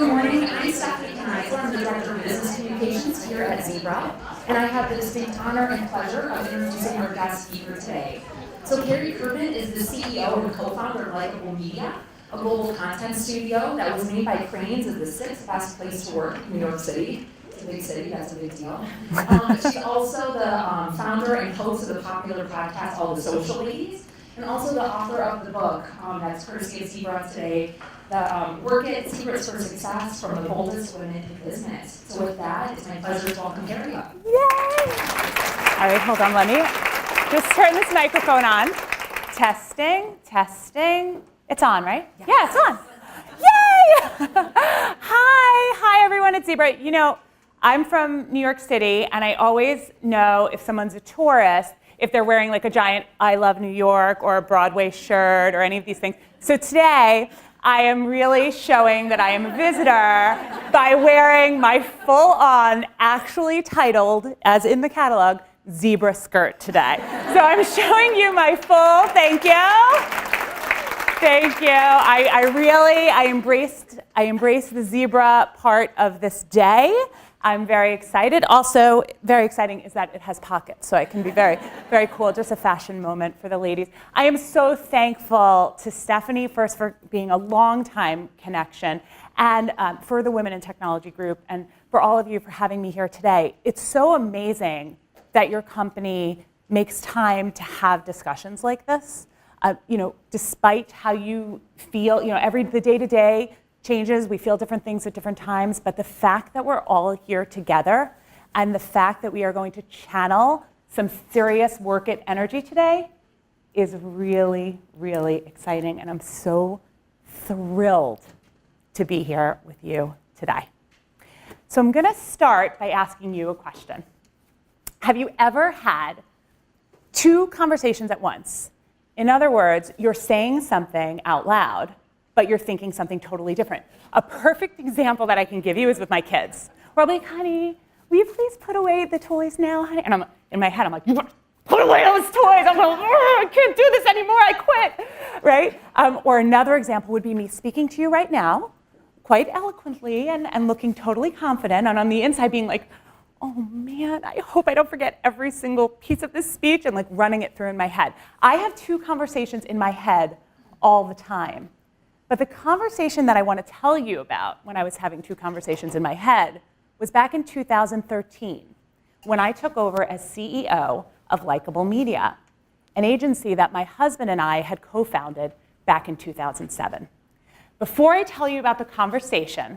Good morning, I'm Stephanie Kneisler. I'm the Director of Business Communications here at Zebra, and I have the distinct honor and pleasure of introducing our guest speaker today. So Carrie Kerpen is the CEO and co-founder of Likeable Media, a global content studio that was named by Crain's as the 6th best place to work in New York City. It's a big city, that's a big deal. She's also the founder and host of the popular podcast, All the Social Ladies, and also the author of the book that's courtesy of Zebra today, the Work It, Secrets for Success from the Boldest Women in Business. So with that, it's my pleasure to welcome Carrie up. Yay! All right, hold on, let me just turn this microphone on. Testing, testing. It's on, right? Yes. Yeah, it's on. Yay! Hi everyone at Zebra. You know, I'm from New York City, and I always know if someone's a tourist, if they're wearing like a giant I Love New York or a Broadway shirt or any of these things. So today, I am really showing that I am a visitor by wearing my full-on, actually titled, as in the catalog, zebra skirt today. So I'm showing you my full, thank you. Thank you. I embraced the zebra part of this day. I'm very excited. Also, very exciting is that it has pockets, so it can be very, very cool. Just a fashion moment for the ladies. I am so thankful to Stephanie, first for being a long-time connection, and for the Women in Technology group, and for all of you for having me here today. It's so amazing that your company makes time to have discussions like this. Despite how you feel, the day-to-day changes, we feel different things at different times, but the fact that we're all here together and the fact that we are going to channel some serious Work It energy today is really, really exciting, and I'm so thrilled to be here with you today. So I'm gonna start by asking you a question. Have you ever had two conversations at once? In other words, you're saying something out loud, but you're thinking something totally different. A perfect example that I can give you is with my kids. Where I'll be like, honey, will you please put away the toys now, honey? And in my head, I'm like, you put away those toys. I'm like, I can't do this anymore, I quit, right? Or another example would be me speaking to you right now, quite eloquently and looking totally confident, and on the inside being like, oh man, I hope I don't forget every single piece of this speech, and like running it through in my head. I have two conversations in my head all the time. But the conversation that I want to tell you about when I was having two conversations in my head was back in 2013, when I took over as CEO of Likeable Media, an agency that my husband and I had co-founded back in 2007. Before I tell you about the conversation,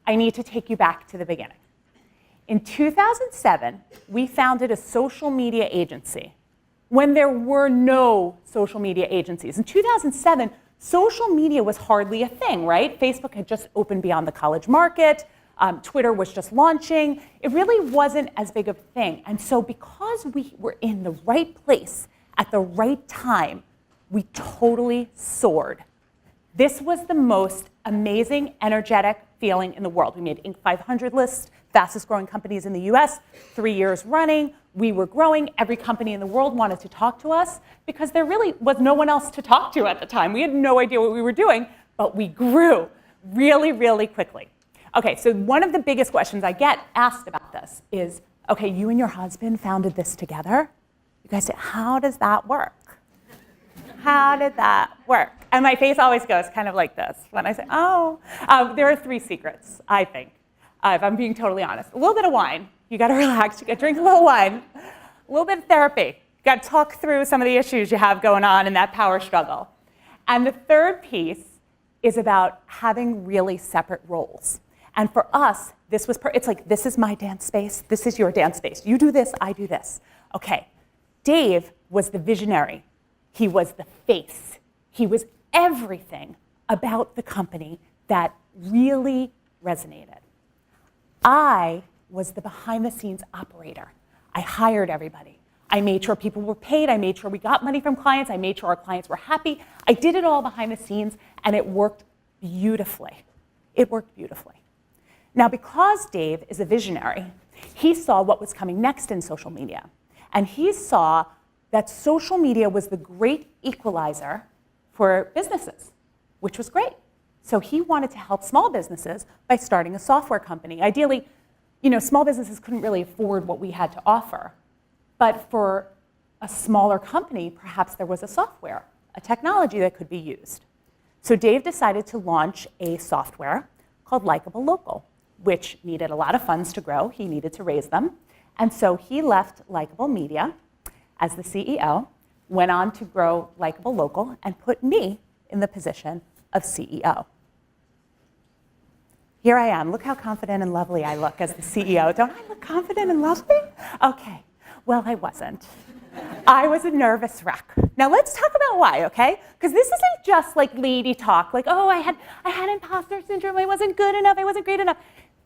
I need to take you back to the beginning. In 2007, we founded a social media agency when there were no social media agencies. In 2007, social media was hardly a thing, right? Facebook had just opened beyond the college market. Twitter was just launching. It really wasn't as big of a thing. And so because we were in the right place at the right time, we totally soared. This was the most amazing, energetic feeling in the world. We made Inc. 500 lists, fastest growing companies in the US, 3 years running. We were growing. Every company in the world wanted to talk to us because there really was no one else to talk to at the time. We had no idea what we were doing, but we grew really, really quickly. Okay, so one of the biggest questions I get asked about this is, okay, you and your husband founded this together? You guys say, how does that work? How did that work? And my face always goes kind of like this when I say, oh. There are three secrets, I think, if I'm being totally honest. A little bit of wine. You gotta relax, you gotta drink a little wine. A little bit of therapy. You gotta talk through some of the issues you have going on in that power struggle. And the third piece is about having really separate roles. And for us, it's like, this is my dance space, this is your dance space. You do this, I do this. Okay, Dave was the visionary. He was the face. He was everything about the company that really resonated. I was the behind-the-scenes operator. I hired everybody. I made sure people were paid. I made sure we got money from clients. I made sure our clients were happy. I did it all behind the scenes, and it worked beautifully. It worked beautifully. Now, because Dave is a visionary, he saw what was coming next in social media. And he saw that social media was the great equalizer for businesses, which was great. So he wanted to help small businesses by starting a software company. Ideally, small businesses couldn't really afford what we had to offer. But for a smaller company, perhaps there was a software, a technology that could be used. So Dave decided to launch a software called Likeable Local, which needed a lot of funds to grow. He needed to raise them. And so he left Likeable Media as the CEO, went on to grow Likeable Local, and put me in the position of CEO. Here I am. Look how confident and lovely I look as the CEO. Don't I look confident and lovely? Okay. Well, I wasn't. I was a nervous wreck. Now let's talk about why, okay? Because this isn't just like lady talk, like, oh, I had imposter syndrome, I wasn't good enough, I wasn't great enough.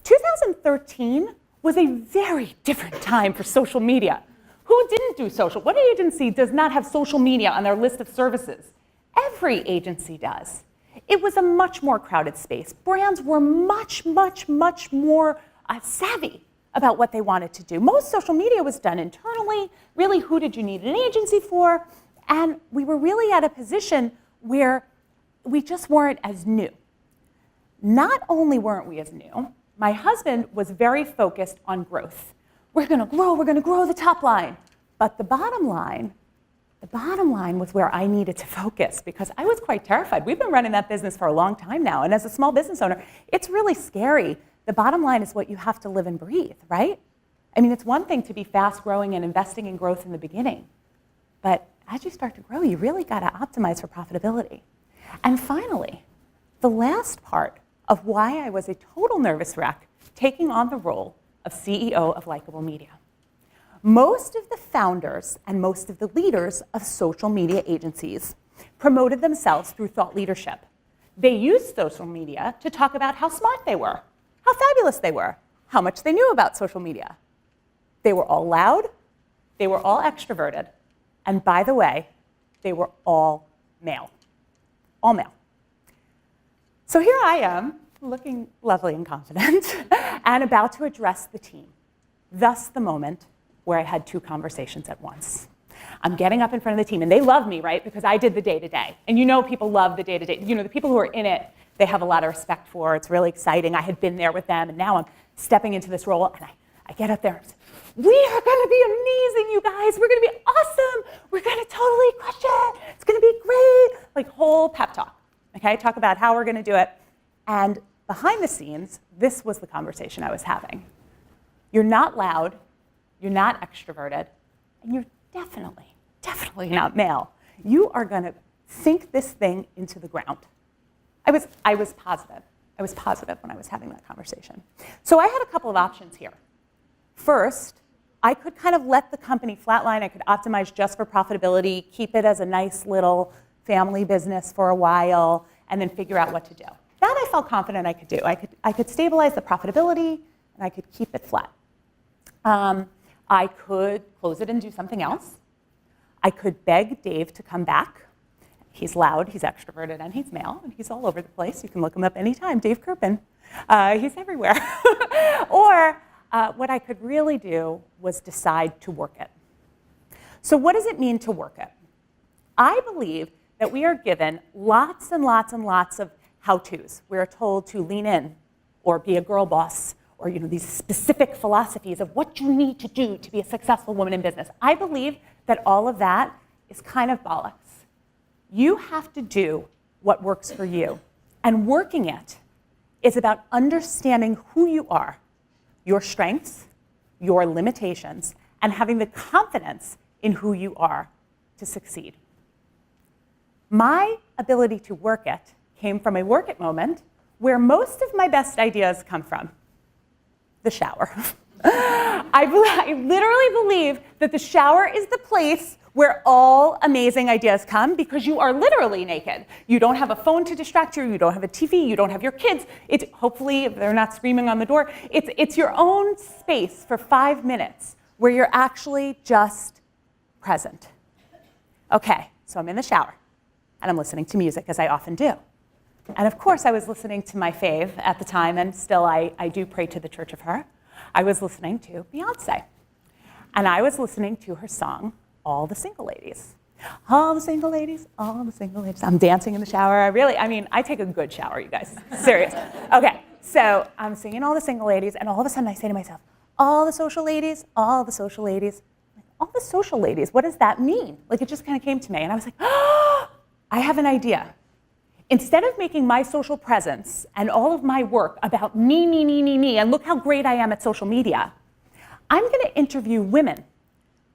2013 was a very different time for social media. Who didn't do social? What agency does not have social media on their list of services? Every agency does. It was a much more crowded space. Brands were much, much, much more savvy about what they wanted to do. Most social media was done internally. Really, who did you need an agency for? And we were really at a position where we just weren't as new. Not only weren't we as new, my husband was very focused on growth. We're going to grow the top line. But the bottom line was where I needed to focus because I was quite terrified. We've been running that business for a long time now. And as a small business owner, it's really scary. The bottom line is what you have to live and breathe, right? I mean, it's one thing to be fast growing and investing in growth in the beginning. But as you start to grow, you really got to optimize for profitability. And finally, the last part of why I was a total nervous wreck taking on the role of CEO of Likeable Media. Most of the founders and most of the leaders of social media agencies promoted themselves through thought leadership. They used social media to talk about how smart they were, how fabulous they were, how much they knew about social media. They were all loud, they were all extroverted, and by the way, they were all male. All male. So here I am, looking lovely and confident, and about to address the team. Thus the moment where I had two conversations at once. I'm getting up in front of the team, and they love me, right? Because I did the day-to-day. And people love the day-to-day. The people who are in it, they have a lot of respect for. It's really exciting. I had been there with them, and now I'm stepping into this role, and I get up there and say, we are going to be amazing, you guys. We're going to be awesome. We're going to totally crush it. It's going to be great. Like whole pep talk, okay? Talk about how we're going to do it. And behind the scenes, this was the conversation I was having. You're not loud. You're not extroverted. And you're definitely not male. You are going to sink this thing into the ground. I was positive. I was positive when I was having that conversation. So I had a couple of options here. First, I could kind of let the company flatline. I could optimize just for profitability, keep it as a nice little family business for a while, and then figure out what to do. That I felt confident I could do. I could stabilize the profitability, and I could keep it flat. I could close it and do something else. I could beg Dave to come back. He's loud, he's extroverted, and he's male, and he's all over the place. You can look him up anytime, Dave Kerpen. He's everywhere. Or what I could really do was decide to work it. So what does it mean to work it? I believe that we are given lots and lots and lots of how-tos. We're told to lean in or be a girl boss or these specific philosophies of what you need to do to be a successful woman in business. I believe that all of that is kind of bollocks. You have to do what works for you. And working it is about understanding who you are, your strengths, your limitations, and having the confidence in who you are to succeed. My ability to work it came from a work it moment where most of my best ideas come from. The shower. I literally believe that the shower is the place where all amazing ideas come because you are literally naked. You don't have a phone to distract you, you don't have a TV, you don't have your kids. Hopefully, if they're not screaming on the door, it's your own space for 5 minutes where you're actually just present. Okay, so I'm in the shower and I'm listening to music as I often do. And of course, I was listening to my fave at the time, and still I do pray to the church of her. I was listening to Beyonce. And I was listening to her song, All the Single Ladies. All the single ladies, all the single ladies. I'm dancing in the shower. I take a good shower, you guys. Serious. Okay, so I'm singing all the single ladies, and all of a sudden I say to myself, all the social ladies, all the social ladies. All the social ladies, what does that mean? Like, it just kind of came to me, and I was like, oh, I have an idea. Instead of making my social presence and all of my work about me, and look how great I am at social media, I'm going to interview women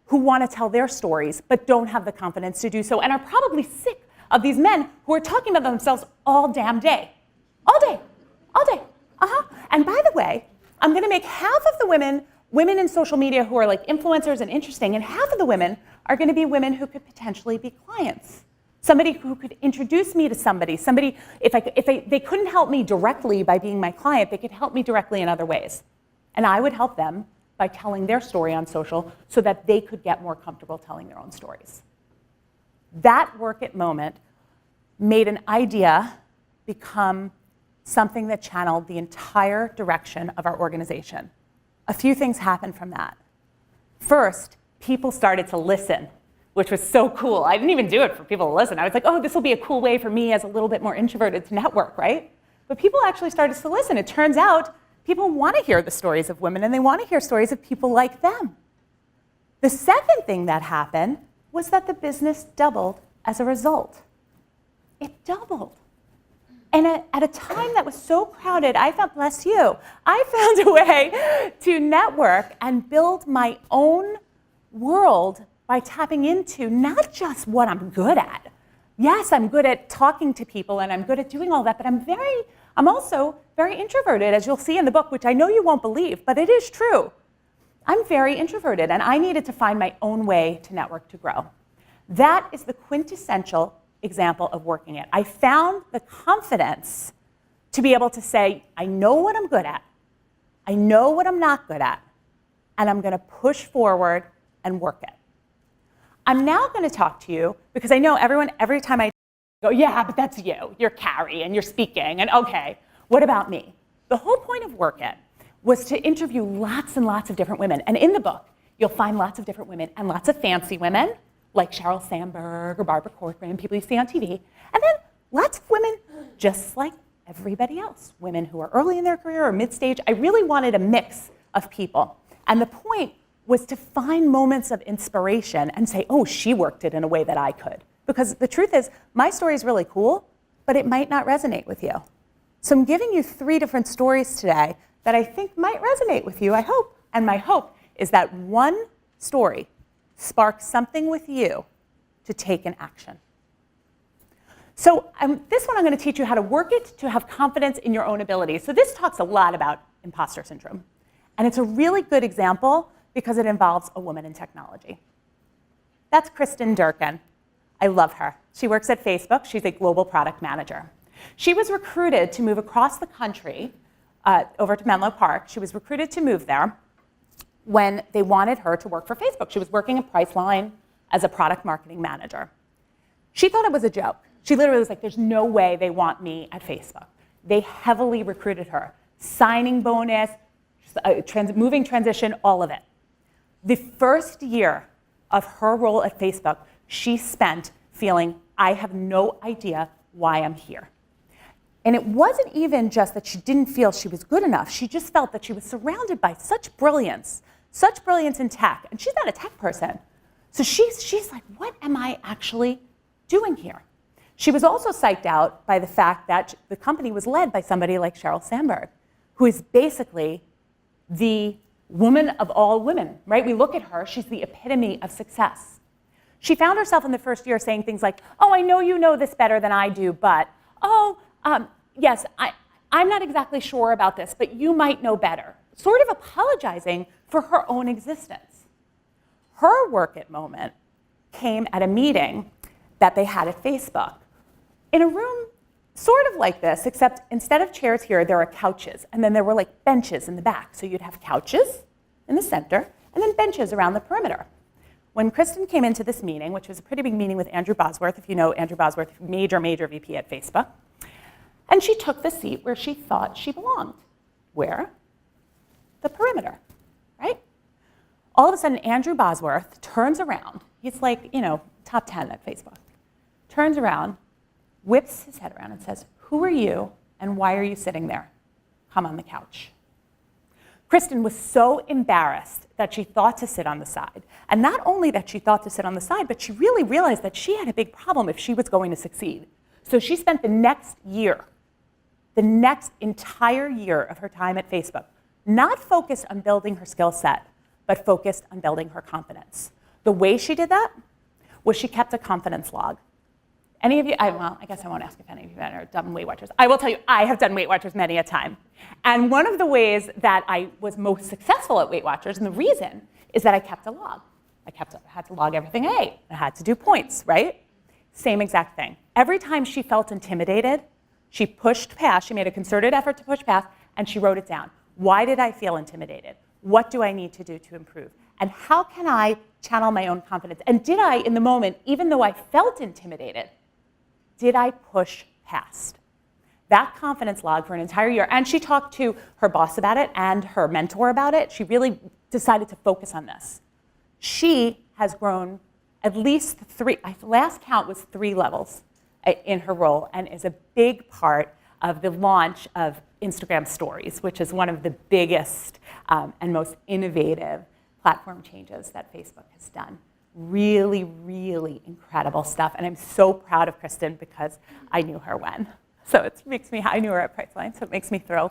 who want to tell their stories but don't have the confidence to do so and are probably sick of these men who are talking about themselves all damn day. All day. All day. And by the way, I'm going to make half of the women in social media who are like influencers and interesting, and half of the women are going to be women who could potentially be clients. Somebody who could introduce me to somebody, if they couldn't help me directly by being my client, they could help me directly in other ways. And I would help them by telling their story on social so that they could get more comfortable telling their own stories. That work at Moment made an idea become something that channeled the entire direction of our organization. A few things happened from that. First, people started to listen, which was so cool. I didn't even do it for people to listen. I was like, oh, this will be a cool way for me as a little bit more introverted to network, right? But people actually started to listen. It turns out people want to hear the stories of women, and they want to hear stories of people like them. The second thing that happened was that the business doubled as a result. It doubled. And at a time that was so crowded, I found, bless you, I found a way to network and build my own world by tapping into not just what I'm good at. Yes, I'm good at talking to people and I'm good at doing all that, but I'm also very introverted, as you'll see in the book, which I know you won't believe, but it is true. I'm very introverted, and I needed to find my own way to network to grow. That is the quintessential example of working it. I found the confidence to be able to say, I know what I'm good at, I know what I'm not good at, and I'm going to push forward and work it. I'm now going to talk to you because I know everyone, every time I go, yeah, but that's you, you're Carrie, and you're speaking, and okay, what about me? The whole point of Work It was to interview lots and lots of different women, and in the book, you'll find lots of different women and lots of fancy women, like Sheryl Sandberg or Barbara Corcoran, people you see on TV, and then lots of women just like everybody else, women who are early in their career or mid-stage. I really wanted a mix of people. And the point was to find moments of inspiration and say, oh, she worked it in a way that I could. Because the truth is, my story is really cool, but it might not resonate with you. So I'm giving you 3 different stories today that I think might resonate with you, I hope. And my hope is that one story sparks something with you to take an action. So this one I'm going to teach you how to work it to have confidence in your own abilities. So this talks a lot about imposter syndrome. And it's a really good example because it involves a woman in technology. That's Kristen Durkin. I love her. She works at Facebook. She's a global product manager. She was recruited to move across the country over to Menlo Park. She was recruited to move there when they wanted her to work for Facebook. She was working at Priceline as a product marketing manager. She thought it was a joke. She literally was like, there's no way they want me at Facebook. They heavily recruited her. Signing bonus, moving transition, all of it. The first year of her role at Facebook, she spent feeling, I have no idea why I'm here. And it wasn't even just that she didn't feel she was good enough. She just felt that she was surrounded by such brilliance in tech. And she's not a tech person. So she's like, what am I actually doing here? She was also psyched out by the fact that the company was led by somebody like Sheryl Sandberg, who is basically the woman of all women, right? We look at her, she's the epitome of success. She found herself in the first year saying things like, oh, I know you know this better than I do, but, yes, I'm not exactly sure about this, but you might know better. Sort of apologizing for her own existence. Her work at Moment came at a meeting that they had at Facebook in a room sort of like this, except instead of chairs here, there are couches, and then there were like benches in the back. So you'd have couches in the center, and then benches around the perimeter. When Kristen came into this meeting, which was a pretty big meeting with Andrew Bosworth, if you know Andrew Bosworth, major VP at Facebook, and she took the seat where she thought she belonged. Where? The perimeter, right? All of a sudden, Andrew Bosworth turns around He's like, top 10 at Facebook. Turns around, whips his head around and says, "Who are you and why are you sitting there? Come on the couch." Kristen was so embarrassed that she thought to sit on the side. And not only that she thought to sit on the side, but she really realized that she had a big problem if she was going to succeed. So she spent the next entire year of her time at Facebook, not focused on building her skill set, but focused on building her confidence. The way she did that was she kept a confidence log. Any of you, I guess I won't ask if any of you have done Weight Watchers. I will tell you, I have done Weight Watchers many a time. And one of the ways that I was most successful at Weight Watchers, and the reason, is that I kept a log. I had to log everything I ate. I had to do points, right? Same exact thing. Every time she felt intimidated, she pushed past, she made a concerted effort to push past, and she wrote it down. Why did I feel intimidated? What do I need to do to improve? And how can I channel my own confidence? And did I, in the moment, even though I felt intimidated, did I push past? That confidence log for an entire year, and she talked to her boss about it and her mentor about it. She really decided to focus on this. She has grown at least 3, last count was 3 levels in her role, and is a big part of the launch of Instagram Stories, which is one of the biggest and most innovative platform changes that Facebook has done. Really, really incredible stuff. And I'm so proud of Kristen because I knew her when. So I knew her at Priceline, so it makes me thrilled.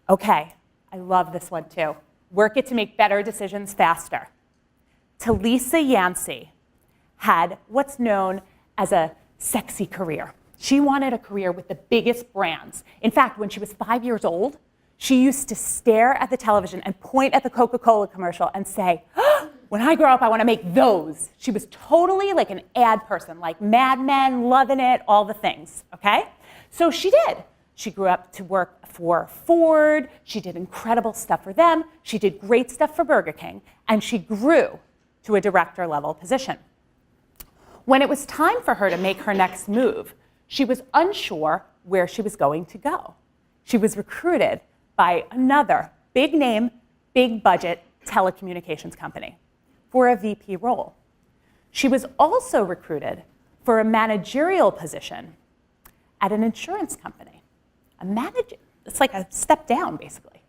Okay, I love this one too. Work it to make better decisions faster. Talisa Yancey had what's known as a sexy career. She wanted a career with the biggest brands. In fact, when she was 5 years old, she used to stare at the television and point at the Coca-Cola commercial and say, "Oh, when I grow up, I want to make those." She was totally like an ad person, like Mad Men, loving it, all the things, okay? So she did. She grew up to work for Ford. She did incredible stuff for them. She did great stuff for Burger King. And she grew to a director level position. When it was time for her to make her next move, she was unsure where she was going to go. She was recruited by another big name, big budget telecommunications company for a VP role. She was also recruited for a managerial position at an insurance company. It's like a step down, basically.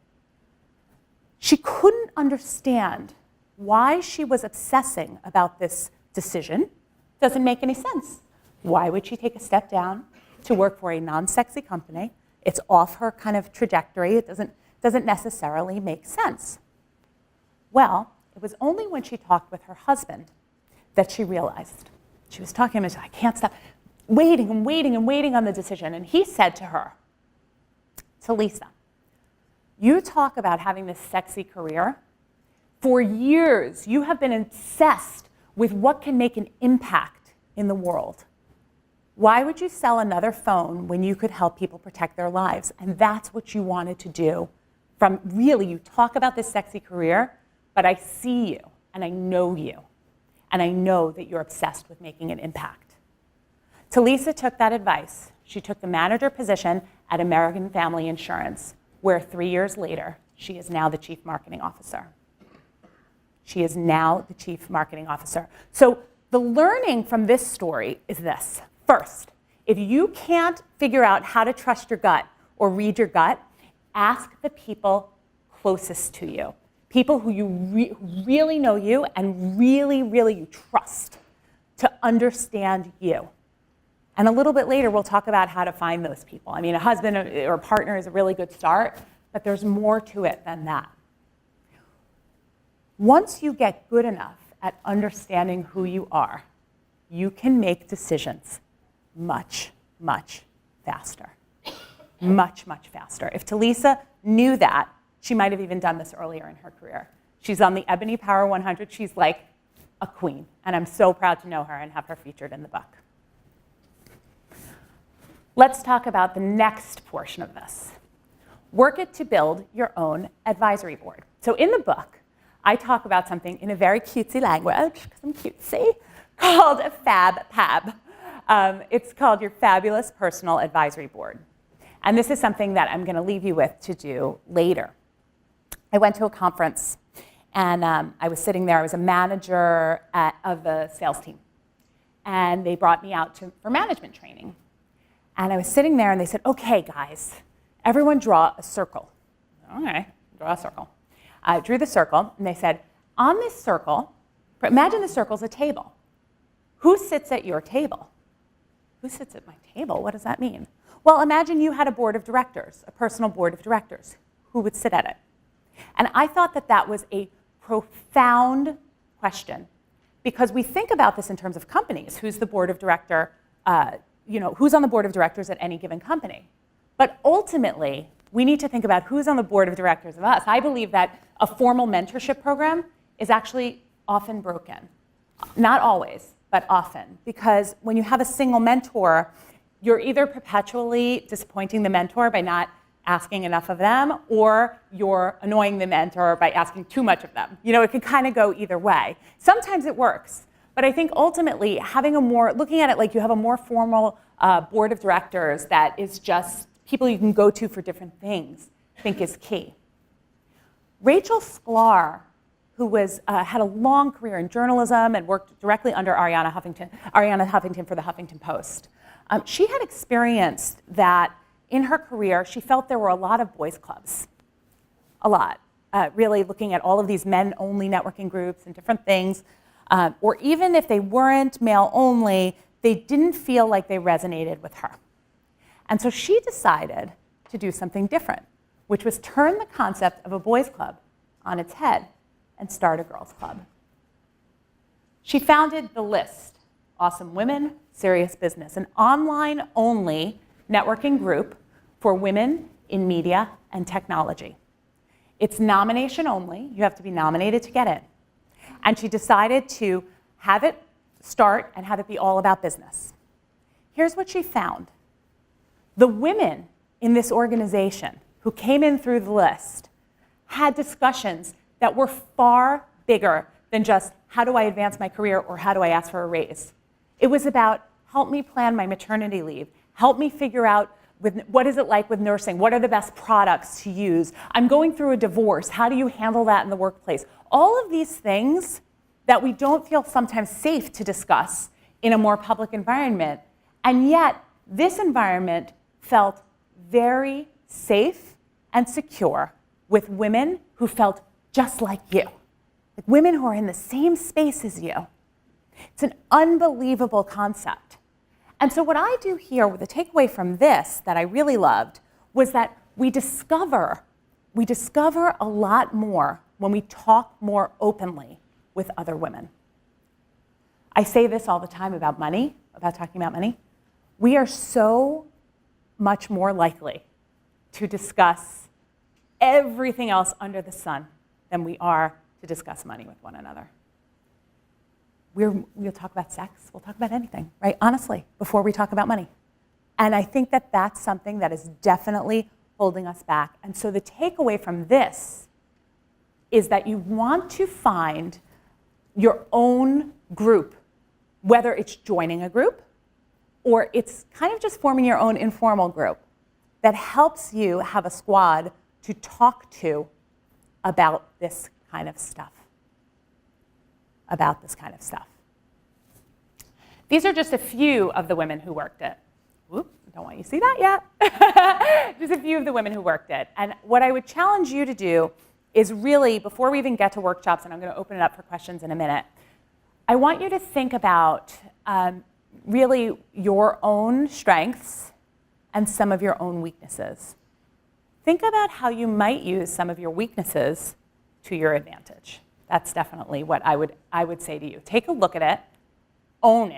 She couldn't understand why she was obsessing about this decision. Doesn't make any sense. Why would she take a step down to work for a non-sexy company? It's off her kind of trajectory. It doesn't necessarily make sense. Well, it was only when she talked with her husband that she realized. She was talking to him and she said, "I can't stop waiting and waiting and waiting on the decision." And he said to her, "Talisa, you talk about having this sexy career. For years, you have been obsessed with what can make an impact in the world. Why would you sell another phone when you could help people protect their lives?" And that's what you wanted to do. From really, you talk about this sexy career, but I see you, and I know you, and I know that you're obsessed with making an impact. Talisa took that advice. She took the manager position at American Family Insurance, where 3 years later, she is now the chief marketing officer. She is now the chief marketing officer. So the learning from this story is this. First, if you can't figure out how to trust your gut or read your gut, ask the people closest to you, people who you really know you and really, really you trust to understand you. And a little bit later, we'll talk about how to find those people. I mean, a husband or a partner is a really good start, but there's more to it than that. Once you get good enough at understanding who you are, you can make decisions much, much faster. Much, much faster. If Talisa knew that, she might have even done this earlier in her career. She's on the Ebony Power 100. She's like a queen, and I'm so proud to know her and have her featured in the book. Let's talk about the next portion of this. Work it to build your own advisory board. So in the book, I talk about something in a very cutesy language, because I'm cutesy, called a FabPab. It's called your Fabulous Personal Advisory Board. And this is something that I'm going to leave you with to do later. I went to a conference, And I was sitting there. I was a manager of the sales team. And they brought me out for management training. And I was sitting there, and they said, okay, guys, everyone draw a circle. Okay, draw a circle. I drew the circle, and they said, on this circle, imagine the circle's a table. Who sits at your table? Who sits at my table? What does that mean? Well, imagine you had a board of directors, a personal board of directors. Who would sit at it? And I thought that that was a profound question, because we think about this in terms of companies. Who's the board of director? Who's on the board of directors at any given company? But ultimately, we need to think about who's on the board of directors of us. I believe that a formal mentorship program is actually often broken. Not always, but often. Because when you have a single mentor, you're either perpetually disappointing the mentor by not asking enough of them, or you're annoying the mentor by asking too much of them. It can kind of go either way. Sometimes it works, but I think ultimately looking at it like you have a more formal board of directors that is just people you can go to for different things, I think is key. Rachel Sklar, who had a long career in journalism and worked directly under Arianna Huffington for the Huffington Post, she had experienced that in her career, she felt there were a lot of boys' clubs, a lot, really looking at all of these men-only networking groups and different things, or even if they weren't male-only, they didn't feel like they resonated with her. And so she decided to do something different, which was turn the concept of a boys' club on its head and start a girls' club. She founded The List, Awesome Women, Serious Business, an online-only networking group for women in media and technology. It's nomination only. You have to be nominated to get in. And she decided to have it start and have it be all about business. Here's what she found. The women in this organization who came in through The List had discussions that were far bigger than just how do I advance my career or how do I ask for a raise. It was about help me plan my maternity leave. Help me figure out what is it like with nursing? What are the best products to use? I'm going through a divorce. How do you handle that in the workplace? All of these things that we don't feel sometimes safe to discuss in a more public environment. And yet, this environment felt very safe and secure with women who felt just like you, like women who are in the same space as you. It's an unbelievable concept. And so what I do here, the takeaway from this that I really loved, was that we discover a lot more when we talk more openly with other women. I say this all the time about money, about talking about money. We are so much more likely to discuss everything else under the sun than we are to discuss money with one another. We'll talk about sex, we'll talk about anything, right? Honestly, before we talk about money. And I think that that's something that is definitely holding us back. And so the takeaway from this is that you want to find your own group, whether it's joining a group or it's kind of just forming your own informal group that helps you have a squad to talk to about this kind of stuff. These are just a few of the women who worked it. Whoop, don't want you to see that yet. Just a few of the women who worked it. And what I would challenge you to do is really, before we even get to workshops, and I'm going to open it up for questions in a minute, I want you to think about really your own strengths and some of your own weaknesses. Think about how you might use some of your weaknesses to your advantage. That's definitely what I would say to you. Take a look at it, own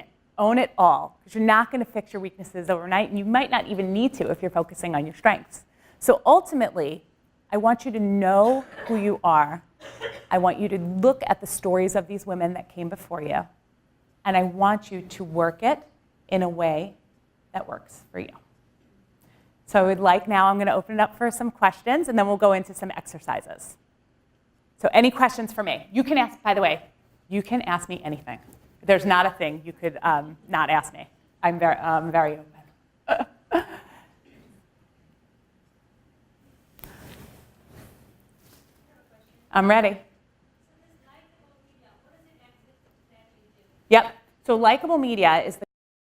it all, because you're not going to fix your weaknesses overnight, and you might not even need to if you're focusing on your strengths. So ultimately, I want you to know who you are. I want you to look at the stories of these women that came before you, and I want you to work it in a way that works for you. So I would like now, I'm going to open it up for some questions, and then we'll go into some exercises. So any questions for me? You can ask, by the way, you can ask me anything. There's not a thing you could not ask me. I'm very open. I'm ready. So Likeable Media is the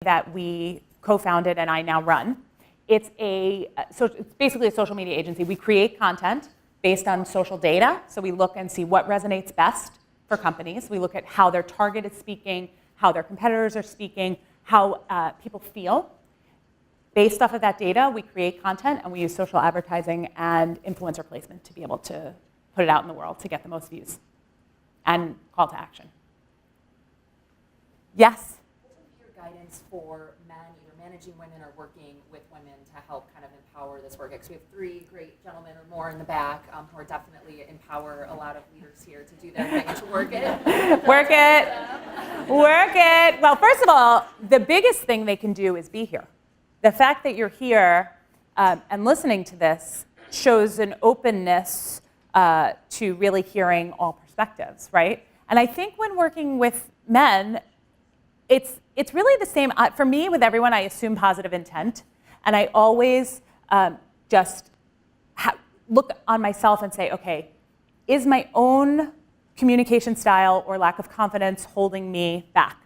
that we co-founded and I now run. It's basically a social media agency. We create content based on social data. So we look and see what resonates best for companies. We look at how their target is speaking, how their competitors are speaking, how people feel. Based off of that data, we create content and we use social advertising and influencer placement to be able to put it out in the world to get the most views and call to action. Yes? What would be your guidance for men either managing women or working with women to help kind of empower this work? Because we have three great gentlemen or more in the back who are definitely empower a lot of leaders here to do their thing and to work it. Work it. Work it. Well, first of all, the biggest thing they can do is be here. The fact that you're here and listening to this shows an openness to really hearing all perspectives, right? And I think when working with men, it's really the same. For me, with everyone, I assume positive intent. And I always just look on myself and say, okay, is my own communication style or lack of confidence holding me back?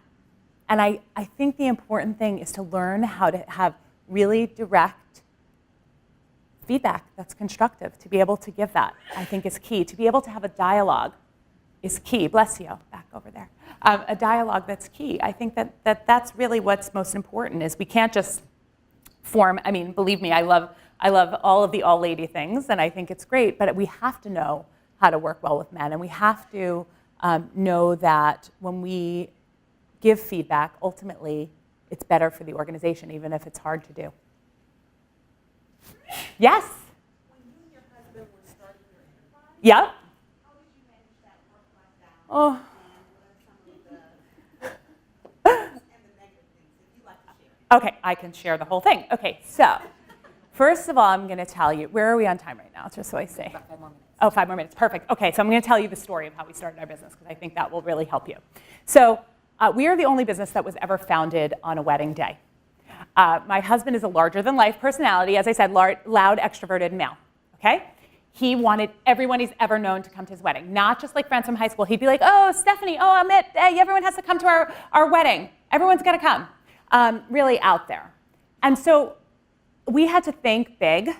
And I think the important thing is to learn how to have really direct feedback that's constructive. To be able to give that, I think, is key. To be able to have a dialogue is key. Bless you, back over there. A dialogue that's key. I think that's really what's most important is we can't just form, I mean, believe me, I love all of the all-lady things, and I think it's great, but we have to know how to work well with men, and we have to know that when we give feedback, ultimately, it's better for the organization, even if it's hard to do. Yes? When you and your husband were starting your enterprise, Yep. how did you manage that work-life balance? Oh. And what are some of the and the negative things that you like to share? Okay, I can share the whole thing. Okay, so first of all, I'm going to tell you, where are we on time right now, just so I say? About 5 more minutes. Oh, 5 more minutes, perfect. Okay, so I'm going to tell you the story of how we started our business because I think that will really help you. So we are the only business that was ever founded on a wedding day. My husband is a larger-than-life personality, as I said, loud, extroverted male, okay? He wanted everyone he's ever known to come to his wedding, not just like friends from high school. He'd be like, oh, Stephanie, oh, Amit, hey, everyone has to come to our wedding. Everyone's got to come. Really out there. And so we had to think big.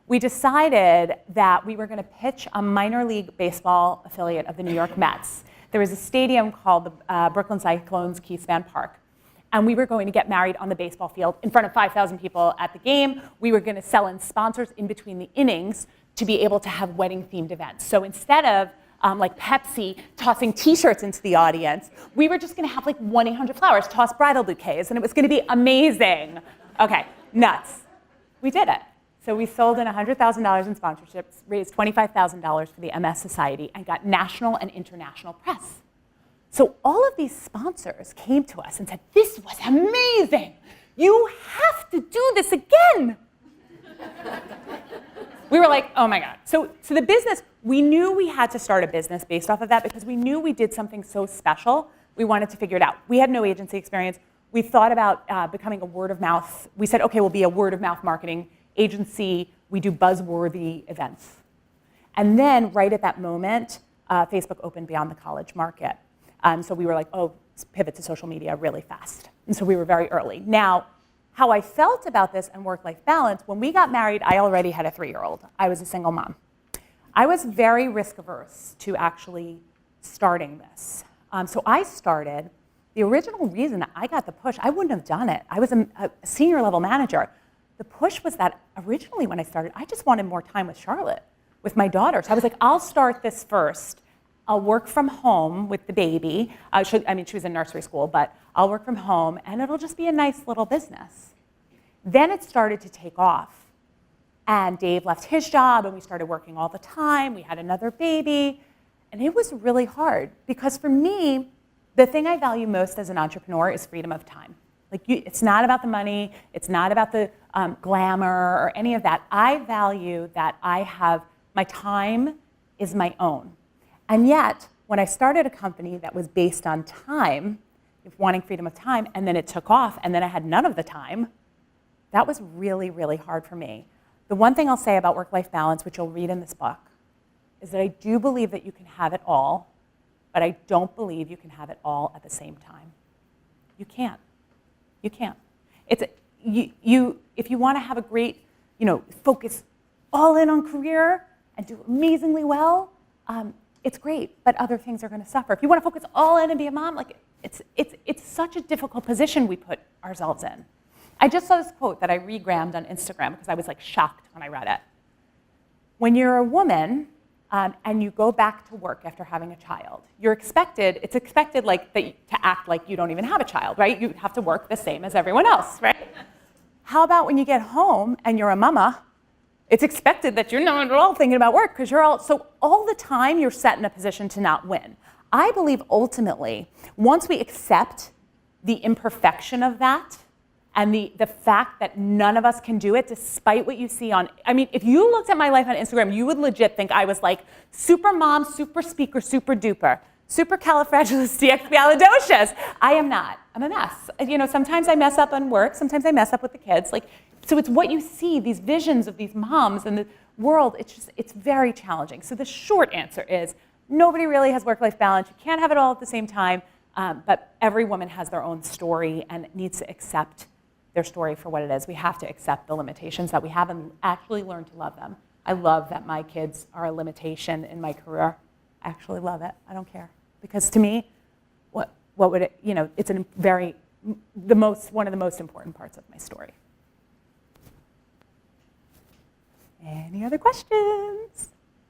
We decided that we were going to pitch a minor league baseball affiliate of the New York Mets. There was a stadium called the Brooklyn Cyclones Keyspan Park. And we were going to get married on the baseball field in front of 5,000 people at the game. We were going to sell in sponsors in between the innings to be able to have wedding-themed events. So instead of like Pepsi tossing T-shirts into the audience, we were just going to have like 1-800-Flowers toss bridal bouquets, and it was going to be amazing. Okay, nuts. We did it. So we sold in $100,000 in sponsorships, raised $25,000 for the MS Society, and got national and international press. So all of these sponsors came to us and said, this was amazing. You have to do this again. We were like, oh my God. So the business, we knew we had to start a business based off of that because we knew we did something so special. We wanted to figure it out. We had no agency experience. We thought about becoming a word of mouth. We said, okay, we'll be a word of mouth marketing agency. We do buzzworthy events. And then right at that moment, Facebook opened beyond the college market. So we were like, oh, let's pivot to social media really fast. And so we were very early. Now, how I felt about this and work-life balance, when we got married, I already had a 3-year-old. I was a single mom. I was very risk-averse to actually starting this. So I started. The original reason I got the push, I wouldn't have done it. I was a senior-level manager. The push was that originally when I started, I just wanted more time with Charlotte, with my daughter. So I was like, I'll start this first. I'll work from home with the baby. She was in nursery school, but I'll work from home, and it'll just be a nice little business. Then it started to take off. And Dave left his job, and we started working all the time. We had another baby. And it was really hard, because for me, the thing I value most as an entrepreneur is freedom of time. It's not about the money. It's not about the glamour or any of that. I value that I have, my time is my own. And yet, when I started a company that was based on time, wanting freedom of time, and then it took off, and then I had none of the time, that was really, really hard for me. The one thing I'll say about work-life balance, which you'll read in this book, is that I do believe that you can have it all, but I don't believe you can have it all at the same time. You can't. You can't. If you want to have a great, focus all in on career and do amazingly well, it's great, but other things are going to suffer. If you want to focus all in and be a mom, it's such a difficult position we put ourselves in. I just saw this quote that I regrammed on Instagram because I was shocked when I read it. When you're a woman and you go back to work after having a child, it's expected that to act like you don't even have a child, right? You have to work the same as everyone else, right? How about when you get home and you're a mama? It's expected that you're not at all thinking about work because so all the time you're set in a position to not win. I believe ultimately, once we accept the imperfection of that and the fact that none of us can do it despite what you see if you looked at my life on Instagram, you would legit think I was super mom, super speaker, super duper, supercalifragilisticexpialidocious. I am not. I'm a mess. Sometimes I mess up on work, sometimes I mess up with the kids. So it's what you see, these visions of these moms and the world, it's very challenging. So the short answer is nobody really has work-life balance. You can't have it all at the same time, but every woman has their own story and needs to accept their story for what it is. We have to accept the limitations that we have and actually learn to love them. I love that my kids are a limitation in my career. I actually love it. I don't care. Because to me, what would it, it's one of the most important parts of my story. Any other questions?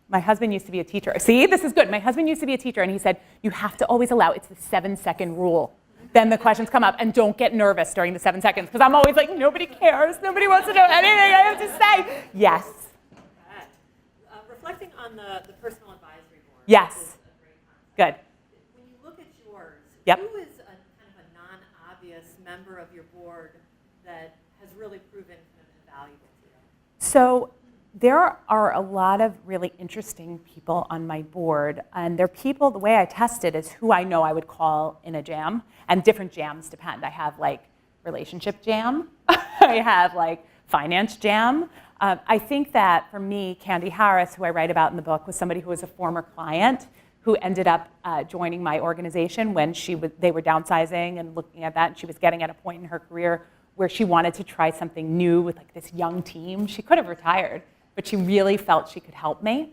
My husband used to be a teacher. See, this is good. My husband used to be a teacher, and he said, you have to always allow, it's the 7-second rule. Then the questions come up, and don't get nervous during the 7 seconds, because I'm always nobody cares. Nobody wants to know anything I have to say. Yes. Reflecting on the personal advisory board. Yes. Which is a great concept. Good. When you look at yours, Yep. who is kind of a non-obvious member of your board that has really proven kind of invaluable to you? So there are a lot of really interesting people on my board, and they're people, the way I test it is who I know I would call in a jam, and different jams depend. I have relationship jam, I have finance jam. I think that for me, Candy Harris, who I write about in the book, was somebody who was a former client who ended up joining my organization when they were downsizing and looking at that, and she was getting at a point in her career where she wanted to try something new with this young team. She could have retired, but she really felt she could help me.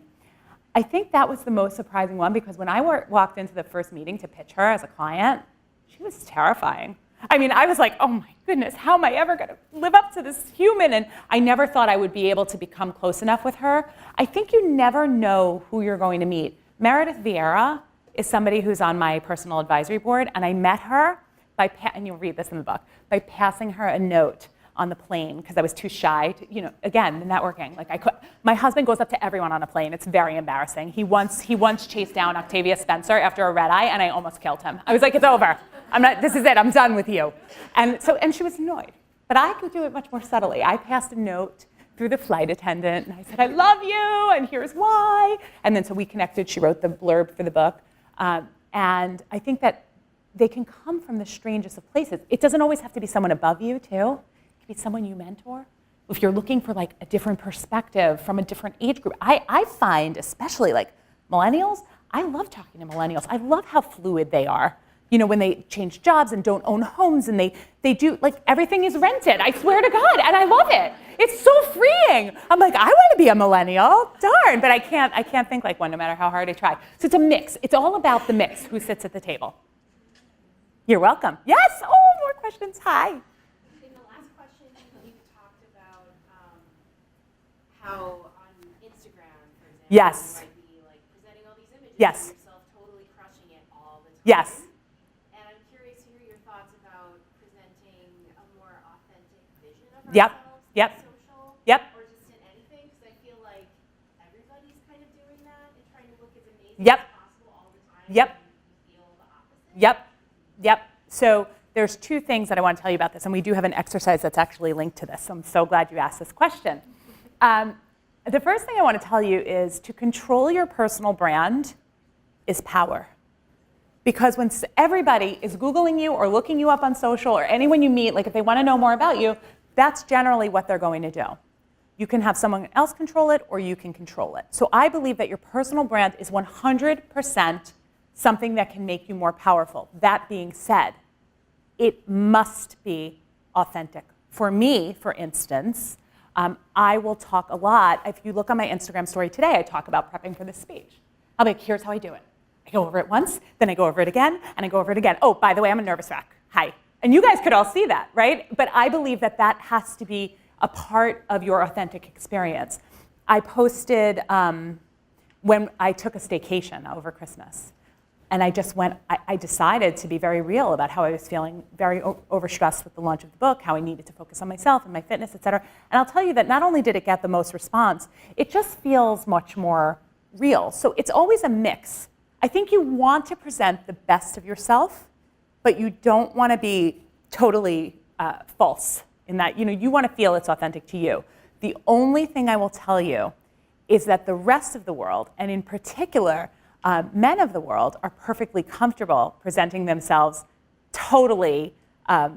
I think that was the most surprising one because when I walked into the first meeting to pitch her as a client, she was terrifying. I was oh my goodness, how am I ever gonna live up to this human? And I never thought I would be able to become close enough with her. I think you never know who you're going to meet. Meredith Vieira is somebody who's on my personal advisory board, and I met her and you'll read this in the book, by passing her a note on the plane because I was too shy to, again, the networking. My husband goes up to everyone on a plane. It's very embarrassing. He once chased down Octavia Spencer after a red eye, and I almost killed him. I was like, it's over. This is it. I'm done with you. And she was annoyed. But I could do it much more subtly. I passed a note through the flight attendant, and I said, I love you, and here's why. And then so we connected. She wrote the blurb for the book. And I think that they can come from the strangest of places. It doesn't always have to be someone above you, too. It could be someone you mentor. If you're looking for a different perspective from a different age group, I find, especially millennials, I love talking to millennials. I love how fluid they are. When they change jobs and don't own homes and they do, everything is rented. I swear to God, and I love it. It's so freeing. I'm I want to be a millennial. Darn, but I can't think like one no matter how hard I try. So it's a mix. It's all about the mix, who sits at the table. You're welcome. Yes, more questions. Hi. In the last question, you talked about how on Instagram, for example, Yes. you might be presenting all these images Yes. of yourself totally crushing it all the time. Yes. And I'm curious to hear your thoughts about presenting a more authentic vision of Yep. ourselves Yep. in social Yep. or just in anything, because I feel like everybody's kind of doing that and trying to look as amazing Yep. as possible all the time. Yep. And you feel the opposite. Yep. So there's two things that I want to tell you about this, and we do have an exercise that's actually linked to this. So I'm so glad you asked this question. The first thing I want to tell you is to control your personal brand is power. Because when everybody is Googling you or looking you up on social or anyone you meet, if they want to know more about you, that's generally what they're going to do. You can have someone else control it or you can control it. So I believe that your personal brand is 100% something that can make you more powerful. That being said, it must be authentic. For me, for instance, I will talk a lot. If you look on my Instagram story today, I talk about prepping for this speech. I'll be like, here's how I do it. I go over it once, then I go over it again, and I go over it again. Oh, by the way, I'm a nervous wreck. Hi. And you guys could all see that, right? But I believe that that has to be a part of your authentic experience. I posted when I took a staycation over Christmas. And I just went, I decided to be very real about how I was feeling very overstressed with the launch of the book, how I needed to focus on myself and my fitness, et cetera. And I'll tell you that not only did it get the most response, it just feels much more real. So it's always a mix. I think you want to present the best of yourself, but you don't want to be totally false in that, you want to feel it's authentic to you. The only thing I will tell you is that the rest of the world, and in particular, men of the world, are perfectly comfortable presenting themselves totally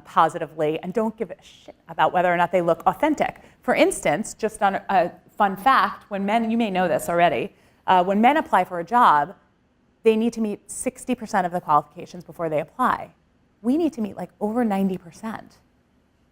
positively and don't give a shit about whether or not they look authentic. For instance, just on a fun fact, when men, you may know this already, when men apply for a job, they need to meet 60% of the qualifications before they apply. We need to meet like over 90%.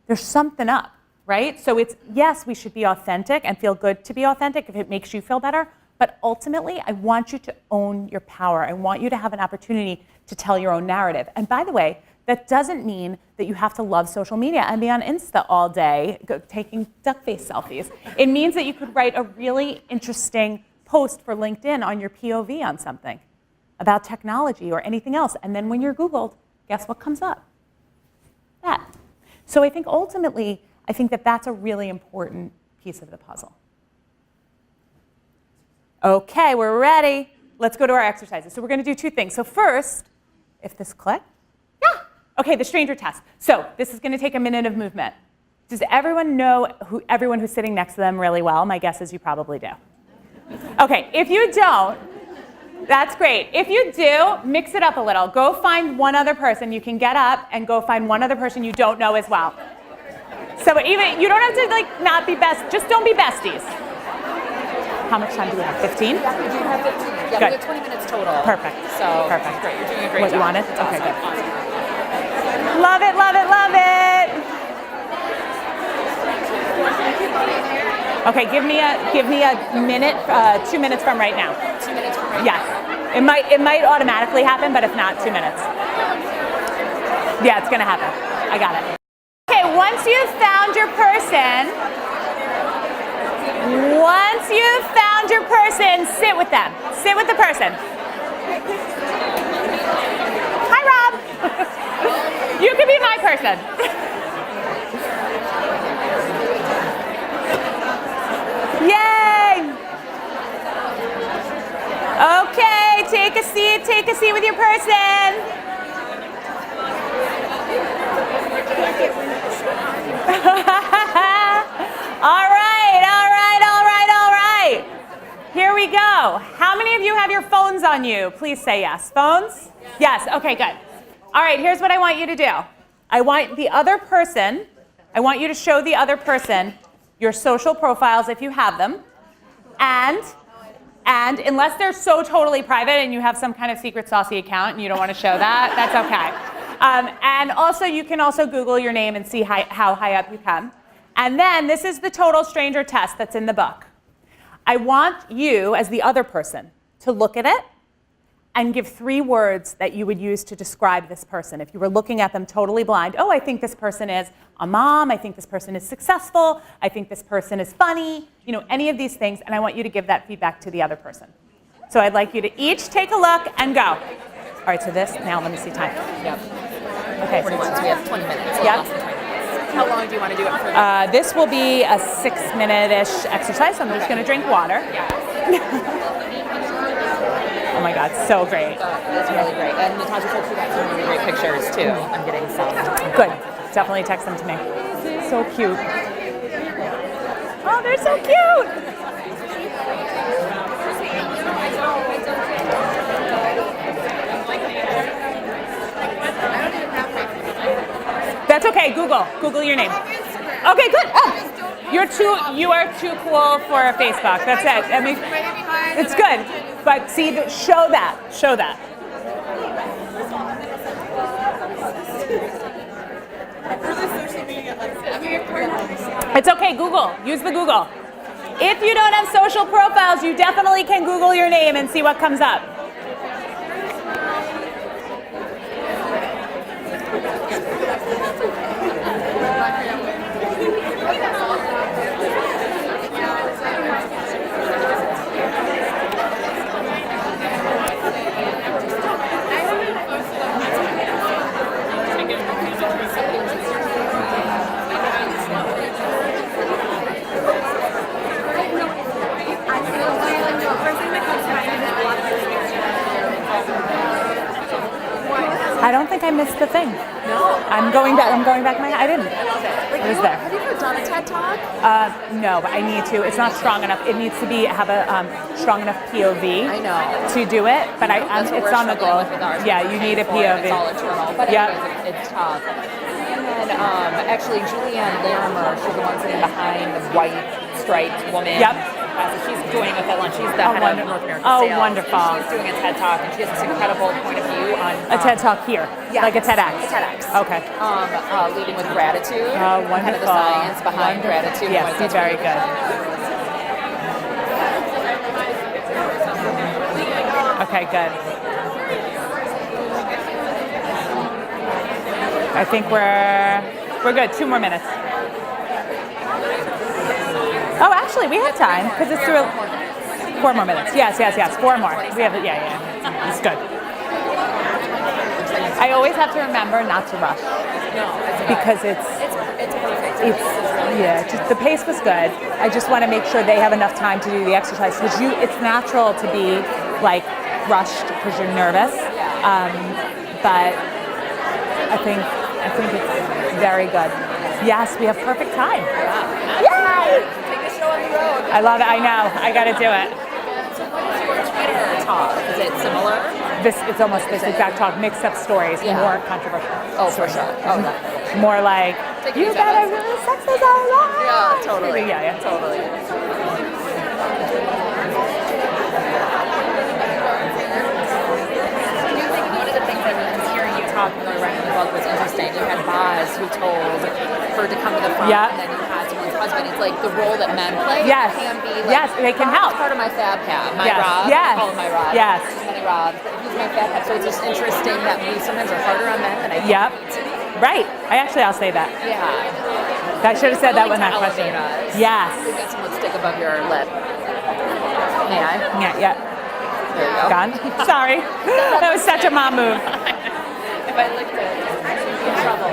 There's something up, right? So it's, yes, we should be authentic and feel good to be authentic if it makes you feel better. But ultimately, I want you to own your power. I want you to have an opportunity to tell your own narrative. And by the way, that doesn't mean that you have to love social media and be on Insta all day taking duck face selfies. It means that you could write a really interesting post for LinkedIn on your POV on something about technology or anything else. And then when you're Googled, guess what comes up? That. So I think ultimately, I think that that's a really important piece of the puzzle. Okay, we're ready. Let's go to our exercises. So we're going to do two things. So first, if this clicked, yeah. Okay, the stranger test. So this is going to take a minute of movement. Does everyone know everyone who's sitting next to them really well? My guess is you probably do. Okay, if you don't, that's great. If you do, mix it up a little. Go find one other person. You can get up and go find one other person you don't know as well. So even you don't have to not be best. Just don't be besties. How much time do we have? 15? Yeah, we do have 15. Yeah, Good. we have 20 minutes total. Perfect. So Perfect. great. You're doing a great What, job. you want it? It's Okay, awesome. good. Awesome. Love it, love it, love it. Okay, give me a minute, 2 minutes from right now. 2 minutes from right Yes. It might automatically happen, but if not, 2 minutes. Yeah, it's gonna happen. I got it. Okay, once you've found your person, sit with them. Sit with the person. Hi, Rob. You can be my person. Yay! Okay, take a seat with your person. All right. Here we go. How many of you have your phones on you? Please say yes. Phones? Yes. Okay, good. All right, here's what I want you to do. I want you to show the other person your social profiles if you have them. And unless they're so totally private and you have some kind of secret saucy account and you don't want to show that, that's okay. And also, you can also Google your name and see how high up you come. And then this is the total stranger test that's in the book. I want you, as the other person, to look at it and give 3 words that you would use to describe this person. If you were looking at them totally blind, oh, I think this person is a mom, I think this person is successful, I think this person is funny, any of these things, and I want you to give that feedback to the other person. So I'd like you to each take a look and go. All right, so now let me see time. Yep. Okay. 41, so we have 20 minutes. Yep. How long do you want to do it for? This will be a 6-minute-ish exercise, so I'm just going to drink water. Oh my God, so great. That's really great. And Natasha said she got some really great pictures too. I'm getting some. Good. Definitely text them to me. So cute. Oh, they're so cute. That's okay. Google your name. Okay, good. Oh, you are too cool for Facebook. That's it. I mean, it's good. But see, show that. It's okay, Google. Use the Google. If you don't have social profiles, you definitely can Google your name and see what comes up. I don't think I missed the thing. No. I'm going back. I didn't. I love it. Like, It was there. Have you ever done a TED Talk? No, but I need to. It's not strong enough. It needs to have a strong enough POV. I know. To do it, but That's what it's we're on the struggling goal. with ours. Yeah, you need a POV. It's all internal. But Yep. anyways, it's tough. And then actually Julianne Larimer, she's the one sitting behind the white striped woman. Yep. So she's joining us at lunch. She's the head of North American Oh, sales. wonderful. And she's doing a TED Talk, and she has this incredible point of view on A TED Talk here, yes, like a TEDx. A TEDx. Okay. Leading with gratitude. Oh, wonderful. Kind of the science behind gratitude. Yes, That's very really good. Okay, good. I think we're good. 2 more minutes. Oh, actually, we have time because it's through 4 more minutes. Yes. 4 more. We have it. Yeah. It's good. I always have to remember not to rush because it's perfect. just the pace was good. I just want to make sure they have enough time to do the exercise because it's natural to be like rushed because you're nervous. But I think it's very good. Yes, we have perfect time. Yay! I love it. I know. I got to do it. So what is your Twitter talk? Is it similar? It's almost this exact talk, mixed up stories, Yeah. more controversial. Oh, for sure. Oh, definitely. More like, Taking you each better, other's- sex is all right. Yeah, totally. Yeah. Totally. One of the things that I was hearing you talk when we were writing the book was interesting. You had Boz who told her to come to the front, Yeah. and then you had someone's husband. It's like the role that men play Yes. can be like, Yes, they can Rob's help. part of my fab pad. My Yes. Rob. Yes. I call him my Rob. Yes. There's many Robs, but he's my fab pad. So it's just interesting that we sometimes are harder on men than I think Yep. we need to be. Right. I'll say that. Yeah. I should have said that with Willing that to question. elevate us. Yes. We got some lipstick above your lip. May I? Yeah. There you go. Gone? Sorry. That was such a mom move. If I licked it, I'd be in trouble.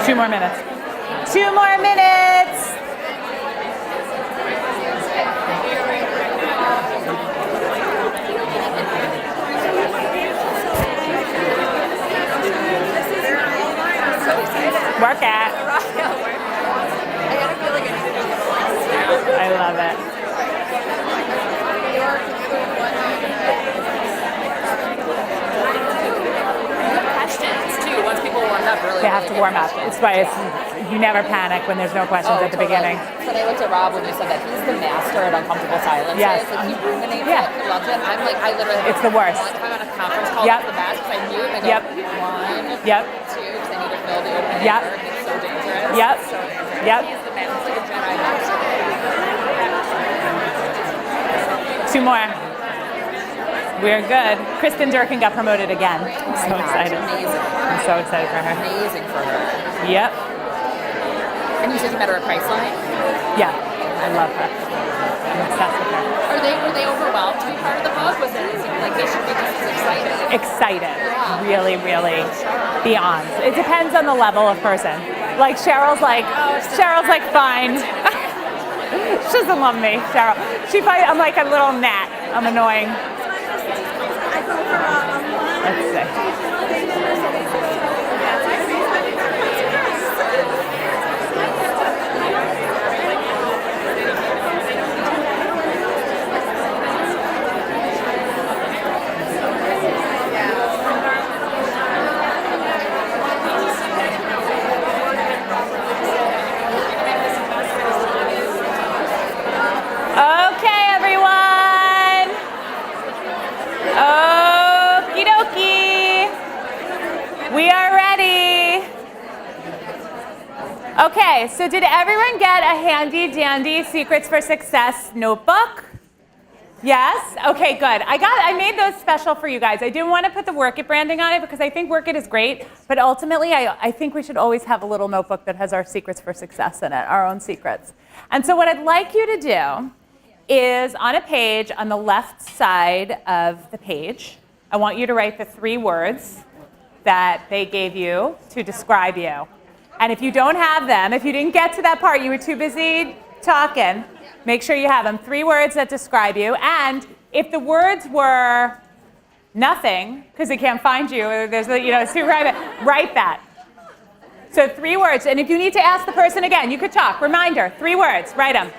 Two more minutes. 2 more minutes. Work at. I love it. Questions too. Once people warm up, really. They have to warm up. It's why you never panic when there's no questions at the beginning. But I looked at Rob when you said that he's the master at uncomfortable silences. Yes. Like he ruminates Yeah. it, he loves it. I'm like, I literally. It's the worst. If I'm on a conference call, Yep. it's the best because I mute and I go Yep. 1, Yep. 2, because I need to fill the open Yep. air. And it's so dangerous. Yep. It's so dangerous. Yep. He's the master, like a Jedi master. 2 more. We're good. Kristen Durkin got promoted again. I'm so excited. Amazing. I'm so excited for her. Amazing for her. Yep. And you said you met her at Priceline? Yeah. I love her. I'm obsessed with her. Were they overwhelmed to be part of the book? Was it like they should be just as excited? Excited. Yeah. Really, really beyond. It depends on the level of person. Like Cheryl's like fine. She doesn't love me, Cheryl. I'm like a little gnat. I'm annoying. Let's see. Okay, so did everyone get a handy dandy Secrets for Success notebook? Yes? Okay, good. I made those special for you guys. I didn't want to put the Work It branding on it because I think Work It is great, but ultimately I think we should always have a little notebook that has our Secrets for Success in it, our own secrets. And so what I'd like you to do is on a page on the left side of the page, I want you to write the 3 words that they gave you to describe you. And if you don't have them, if you didn't get to that part, you were too busy talking, make sure you have them. 3 words that describe you. And if the words were nothing, because they can't find you, or there's write that. So 3 words. And if you need to ask the person again, you could talk. Reminder, 3 words, write them.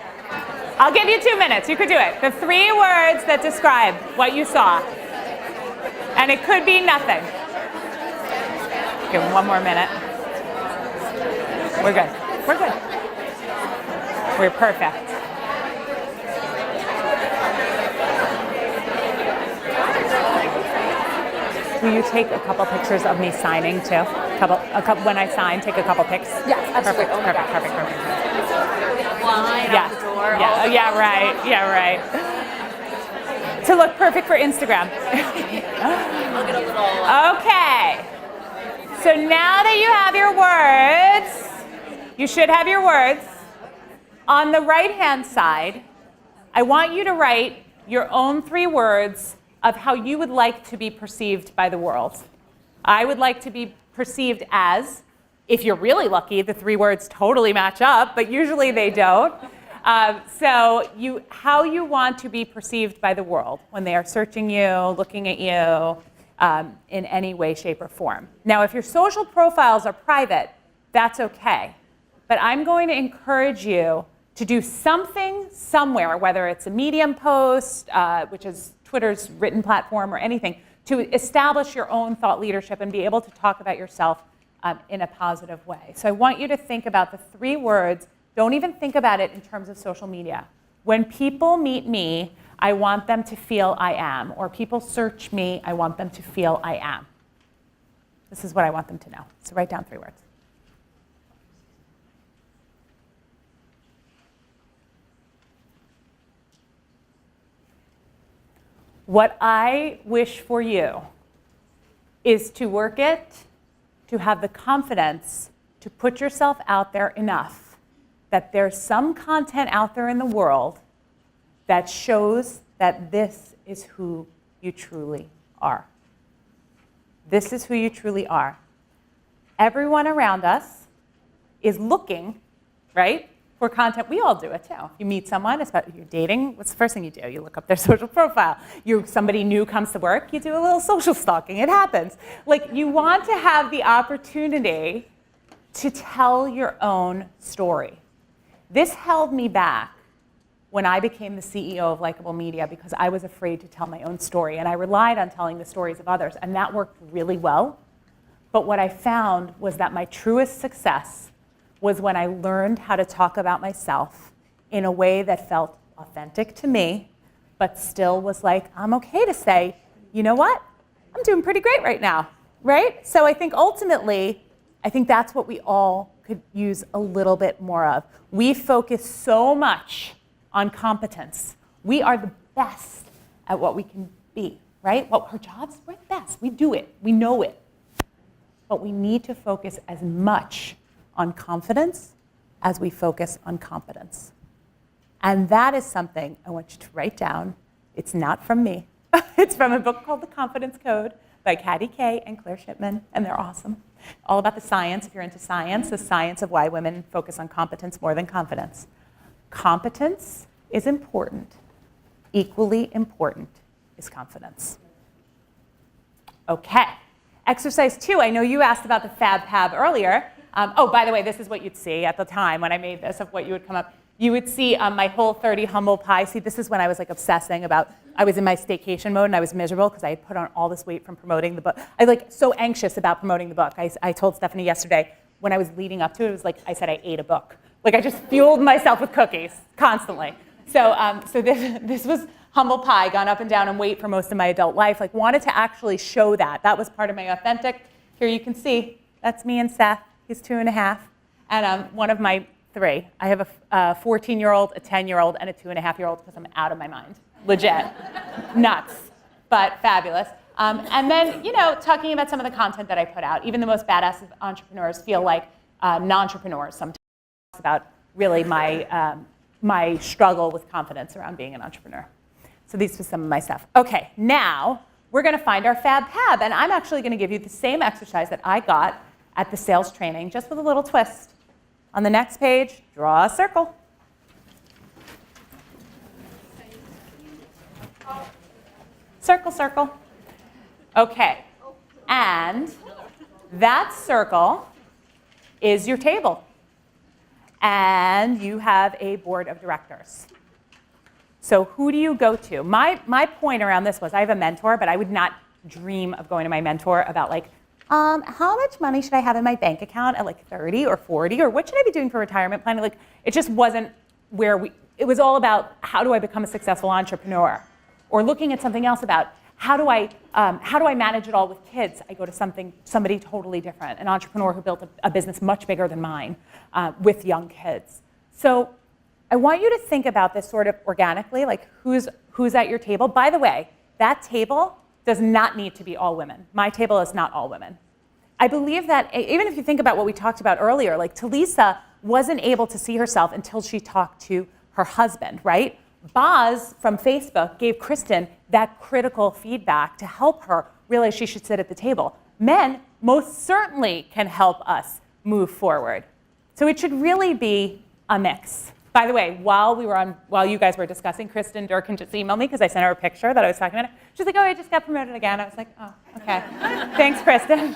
I'll give you 2 minutes, you could do it. The 3 words that describe what you saw. And it could be nothing. Give them 1 more minute. We're good. We're good. We're perfect. Will you take a couple pictures of me signing too? When I sign, take a couple pics. Yes, absolutely. Perfect. Line Yeah. out the door. Yeah. Yeah. Right. Yeah. Right. To look perfect for Instagram. I'll get a little. Okay. So now that you have your words, you should have your words. On the right-hand side, I want you to write your own 3 words of how you would like to be perceived by the world. I would like to be perceived as, if you're really lucky, the 3 words totally match up, but usually they don't. How you want to be perceived by the world when they are searching you, looking at you, in any way, shape, or form. Now, if your social profiles are private, that's okay. But I'm going to encourage you to do something somewhere, whether it's a Medium post, which is Twitter's written platform, or anything, to establish your own thought leadership and be able to talk about yourself in a positive way. So I want you to think about the 3 words. Don't even think about it in terms of social media. When people meet me, I want them to feel I am. Or people search me, I want them to feel I am. This is what I want them to know. So write down 3 words. What I wish for you is to work it, to have the confidence to put yourself out there enough that there's some content out there in the world that shows that this is who you truly are. This is who you truly are. Everyone around us is looking, right, for content. We all do it too. You meet someone, especially if you're dating, what's the first thing you do? You look up their social profile. Somebody new comes to work, you do a little social stalking. It happens. Like, you want to have the opportunity to tell your own story. This held me back when I became the CEO of Likeable Media because I was afraid to tell my own story, and I relied on telling the stories of others, and that worked really well. But what I found was that my truest success was when I learned how to talk about myself in a way that felt authentic to me, but still was like, I'm okay to say, you know what? I'm doing pretty great right now, right? So I think ultimately, I think that's what we all could use a little bit more of. We focus so much on competence. We are the best at what we can be, right? Well, our jobs, we're the best. We do it. We know it. But we need to focus as much on confidence as we focus on competence. And that is something I want you to write down. It's not from me. It's from a book called The Confidence Code by Carrie Kerpen and Claire Shipman, and they're awesome. All about the science, if you're into science, the science of why women focus on competence more than confidence. Competence is important. Equally important is confidence. Okay. Exercise 2, I know you asked about the FabPab earlier. Oh, by the way, this is what you'd see at the time when I made this, of what you would come up. You would see my Whole30 humble pie. See, this is when I was like obsessing about, I was in my staycation mode and I was miserable because I had put on all this weight from promoting the book. I was like so anxious about promoting the book. I told Stephanie yesterday when I was leading up to it, it was like I said I ate a book. Like I just fueled myself with cookies constantly. So this was humble pie, gone up and down in weight for most of my adult life. Like wanted to actually show that. That was part of my authentic. Here you can see, that's me and Seth. He's 2.5. And one of my three. I have a 14-year-old, a 10-year-old, and a 2.5-year-old because I'm out of my mind. Legit. Nuts, but fabulous. And then, talking about some of the content that I put out. Even the most badass of entrepreneurs feel like non-entrepreneurs sometimes. About really my struggle with confidence around being an entrepreneur. So these are some of my stuff. Okay, now we're going to find our Fab Pab, and I'm actually going to give you the same exercise that I got at the sales training, just with a little twist. On the next page, draw a circle. Circle, circle. Okay, and that circle is your table. And you have a board of directors. So who do you go to? My point around this was I have a mentor, but I would not dream of going to my mentor about like, how much money should I have in my bank account at like 30 or 40, or what should I be doing for retirement planning? Like, it just wasn't where it was all about how do I become a successful entrepreneur? Or looking at something else about how do I manage it all with kids? I go to somebody totally different, an entrepreneur who built a business much bigger than mine with young kids. So I want you to think about this sort of organically, like who's at your table. By the way, that table does not need to be all women. My table is not all women. I believe that even if you think about what we talked about earlier, like Talisa wasn't able to see herself until she talked to her husband, right? Boz from Facebook gave Kristen that critical feedback to help her realize she should sit at the table. Men most certainly can help us move forward. So it should really be a mix. By the way, while you guys were discussing, Kristen Durkin just emailed me because I sent her a picture that I was talking about. She's like, oh, I just got promoted again. I was like, oh, okay. Thanks, Kristen.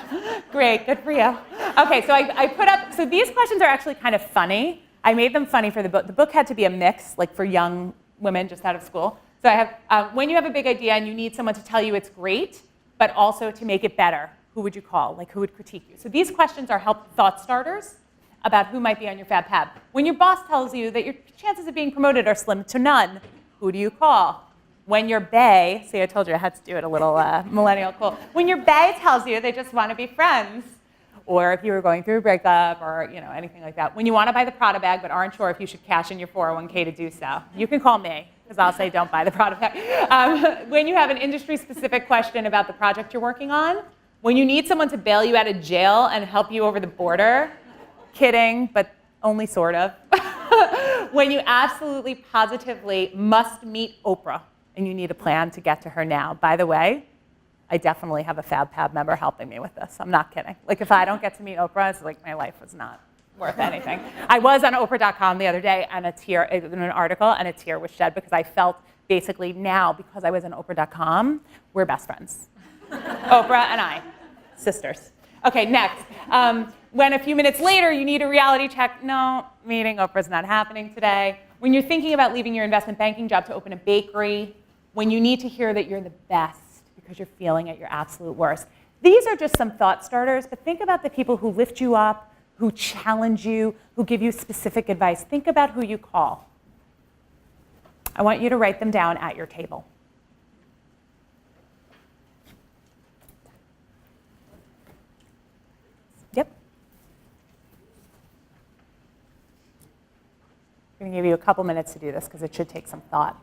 Great, good for you. Okay, so I put up, so these questions are actually kind of funny. I made them funny for the book. The book had to be a mix, like for young women just out of school. So I have, when you have a big idea and you need someone to tell you it's great, but also to make it better, who would you call? Like, who would critique you? So these questions are thought starters about who might be on your Fab Pab. When your boss tells you that your chances of being promoted are slim to none, who do you call? When your bae, see, I told you I had to do it a little millennial cool. When your bae tells you they just want to be friends, or if you were going through a breakup or anything like that. When you want to buy the Prada bag but aren't sure if you should cash in your 401k to do so, you can call me, because I'll say don't buy the Prada bag. When you have an industry-specific question about the project you're working on, when you need someone to bail you out of jail and help you over the border, kidding, but only sort of. When you absolutely, positively must meet Oprah and you need a plan to get to her now. By the way, I definitely have a Fab Pab member helping me with this. I'm not kidding. Like, if I don't get to meet Oprah, it's like my life was not worth anything. I was on Oprah.com the other day in an article, and a tear was shed because I felt basically now, because I was on Oprah.com, we're best friends. Oprah and I, sisters. Okay, next. When a few minutes later you need a reality check, no, meeting Oprah's not happening today. When you're thinking about leaving your investment banking job to open a bakery, when you need to hear that you're the best because you're feeling at your absolute worst. These are just some thought starters, but think about the people who lift you up, who challenge you, who give you specific advice. Think about who you call. I want you to write them down at your table. Yep. I'm going to give you a couple minutes to do this because it should take some thought.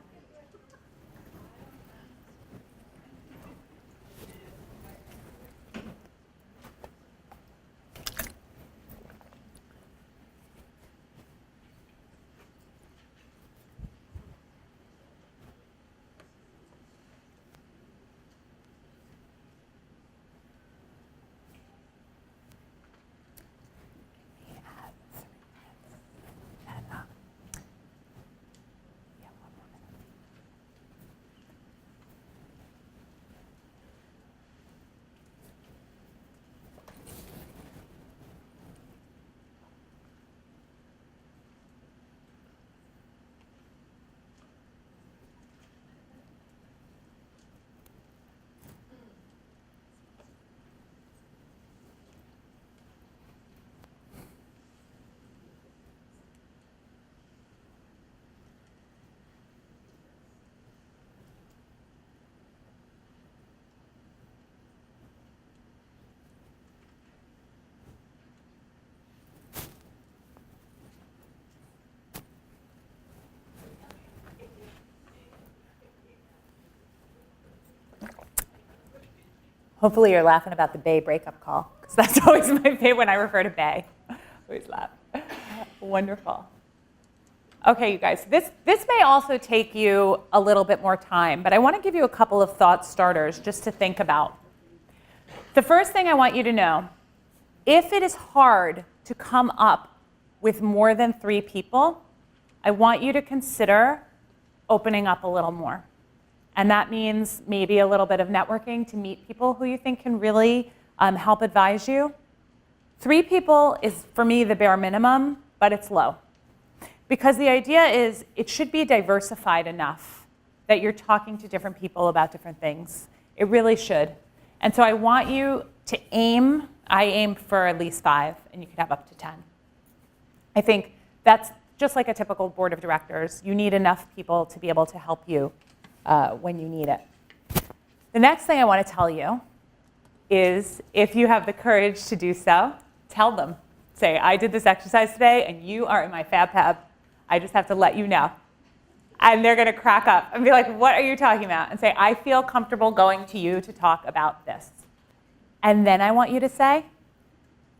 Hopefully you're laughing about the Bay breakup call, because that's always my favorite when I refer to Bay. Always laugh. Wonderful. Okay, you guys, this may also take you a little bit more time, but I want to give you a couple of thought starters just to think about. The first thing I want you to know, if it is hard to come up with more than 3 people, I want you to consider opening up a little more. And that means maybe a little bit of networking to meet people who you think can really help advise you. 3 people is, for me, the bare minimum, but it's low. Because the idea is it should be diversified enough that you're talking to different people about different things. It really should. And so I want you to I aim for at least 5, and you could have up to 10. I think that's just like a typical board of directors. You need enough people to be able to help you when you need it. The next thing I want to tell you is if you have the courage to do so, tell them. Say, I did this exercise today, and you are in my fab pab. I just have to let you know. And they're going to crack up and be like, what are you talking about? And say, I feel comfortable going to you to talk about this. And then I want you to say,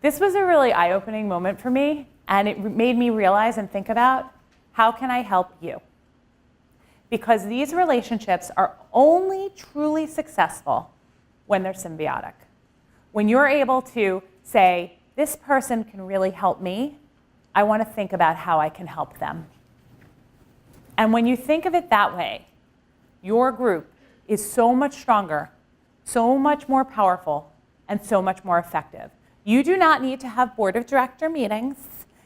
this was a really eye-opening moment for me, and it made me realize and think about, how can I help you? Because these relationships are only truly successful when they're symbiotic. When you're able to say, this person can really help me, I want to think about how I can help them. And when you think of it that way, your group is so much stronger, so much more powerful, and so much more effective. You do not need to have board of director meetings.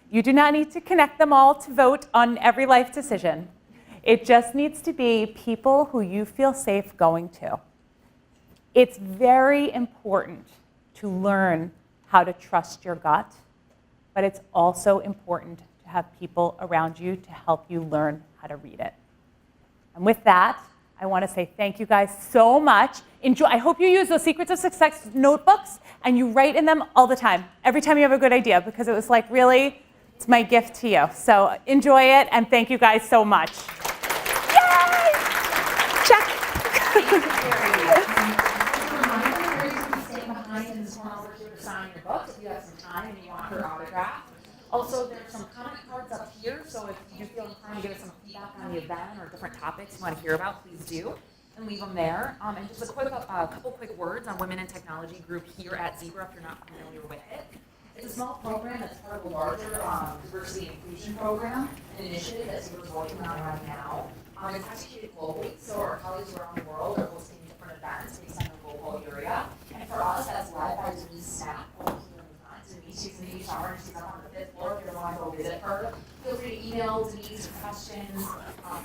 You do not need to connect them all to vote on every life decision. It just needs to be people who you feel safe going to. It's very important to learn how to trust your gut, but it's also important to have people around you to help you learn how to read it. And with that, I want to say thank you guys so much. Enjoy. I hope you use those Secrets of Success notebooks and you write in them all the time, every time you have a good idea, because it was like really, it's my gift to you. So enjoy it, and thank you guys so much. Yay! Check. Sign your book if you have some time and you want her autograph. Also, there's some comment cards up here, so if you feel inclined to give us some feedback on the event or different topics you want to hear about, please do, and leave them there. And just a couple quick words on Women in Technology group here at Zebra if you're not familiar with it. It's a small program that's part of a larger diversity and inclusion program, an initiative that Zebra's working on right now. It's executed globally, so our colleagues around the world are hosting different events based on the local area. And for us, that's led by Denise Snap over here in the front. Denise, she's in the HR, and she's up on the 5th floor. If you want to go visit her, feel free to email Denise questions,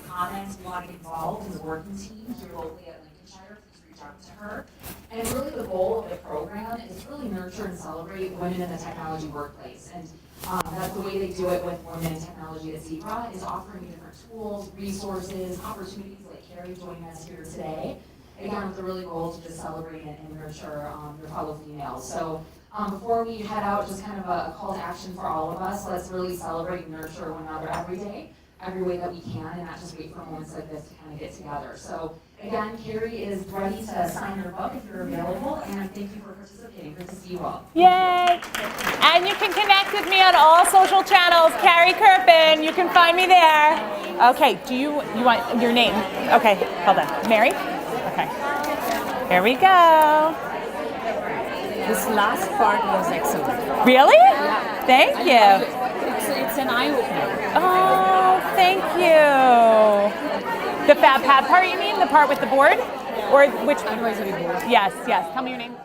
comments. If you want to get involved in the working team here locally at Lincolnshire, please reach out to her. And really the goal of the program is really nurture and celebrate women in the technology workplace. And that's the way they do it with Women in Technology at Zebra, is offering different tools, resources, opportunities like Carrie joining us here today. Again, with the really goal to just celebrate and nurture your fellow females. So before we head out, just kind of a call to action for all of us. Let's really celebrate and nurture one another every day, every way that we can, and not just wait for moments like this to kind of get together. So again, Carrie is ready to sign your book if you're available, and thank you for participating. Good to see you all. Yay! And you can connect with me on all social channels. Carrie Kerpen, you can find me there. Okay, do you want your name? Okay, hold on. Mary? Okay. Here we go. This last part was excellent. Really? Yeah. Thank you. It's an eye-opener. Oh, thank you. The Fab Pad part, you mean? The part with the board? Or which? Advisory board. Yes, yes. Tell me your name.